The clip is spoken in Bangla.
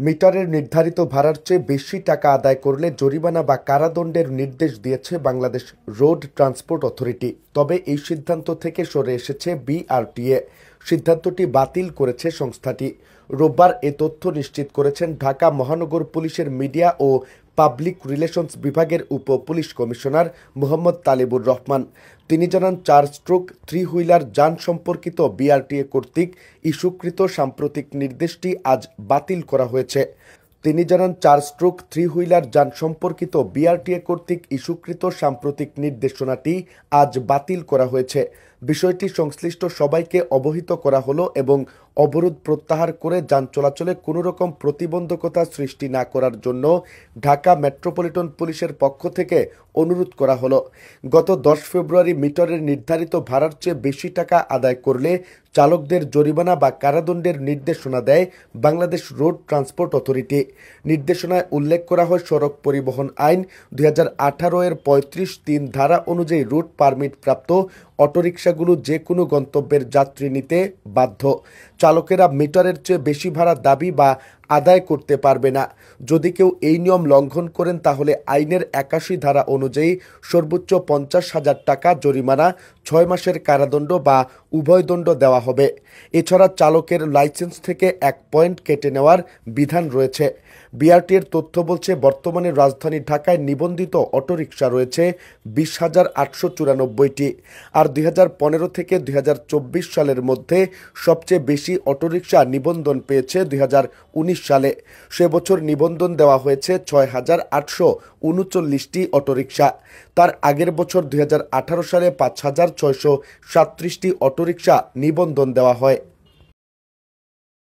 মিটারের নির্ধারিত ভাড়ার চেয়ে বেশি টাকা আদায় করলে জরিমানা বা কারাদণ্ডের নির্দেশ দিয়েছে বাংলাদেশ রোড ট্রান্সপোর্ট অথরিটি। তবে এই সিদ্ধান্ত থেকে সরে এসেছে বিআরটিএ। সিদ্ধান্তটি বাতিল করেছে সংস্থাটি। রোববার এ তথ্য নিশ্চিত করেছেন ঢাকা মহানগর পুলিশের মিডিয়া ও পাবলিক রিলেশনস বিভাগের উপ পুলিশ কমিশনার মোহাম্মদ তালিবুর রহমান। তিনি জানান, 4 3 হুইলার যান সম্পর্কিত বিআরটিএ কর্তৃক ইস্যুকৃত সাম্প্রতিক নির্দেশটি আজ বাতিল করা হয়েছে। তিনি জানান, 4 হুইলার যান সম্পর্কিত বিআরটিএ কর্তৃক ইস্যুকৃত সাম্প্রতিক নির্দেশনাটি আজ বাতিল করা হয়েছে। বিষয়টি সংশ্লিষ্ট সবাইকে অবহিত করা হলো এবং অবরোধ প্রত্যাহার করে যান চলাচলে কোনো রকম প্রতিবন্ধকতা সৃষ্টি না করার জন্য ঢাকা মেট্রোপলিটন পুলিশের পক্ষ থেকে অনুরোধ করা হলো। গত 10 ফেব্রুয়ারি মিটারের নির্ধারিত ভাড়ার চেয়ে বেশি টাকা আদায় করলে চালকদের জরিমানা বা কারাদণ্ডের নির্দেশনা দেয় বাংলাদেশ রোড ট্রান্সপোর্ট অথরিটি। নির্দেশনায় উল্লেখ করা হয়, সড়ক পরিবহন আইন 2018 এর 35(3) ধারা অনুযায়ী রুট পারমিট প্রাপ্ত অটোরিকশাগুলো যে কোনো গন্তব্যের যাত্রী নিতে বাধ্য। চালকেরা মিটারের চেয়ে বেশি ভাড়া দাবি বা আদায় করতে পারবে না। যদি কেউ এই নিয়ম লঙ্ঘন করেন তাহলে আইনের 81 ধারা অনুযায়ী সর্বোচ্চ 50,000 টাকা জরিমানা, 6 মাসের কারাদণ্ড বা উভয় দণ্ড দেওয়া হবে। এছাড়া চালকের লাইসেন্স থেকে 1 পয়েন্ট কেটে নেওয়ার বিধান রয়েছে। বিআরটিএর তথ্য বলছে, বর্তমানে রাজধানী ঢাকায় নিবন্ধিত অটোরিকশা রয়েছে 20,894টি। আর 2015 থেকে 2024 সালের মধ্যে সবচেয়ে বেশি অটোরিকশা নিবন্ধন পেয়েছে 2019 সালে। সে বছর নিবন্ধন দেওয়া হয়েছে 6,839টি অটোরিকশা। তার আগের বছর 2018 সালে 5,637টি অটোরিকশা নিবন্ধন দেওয়া হয়।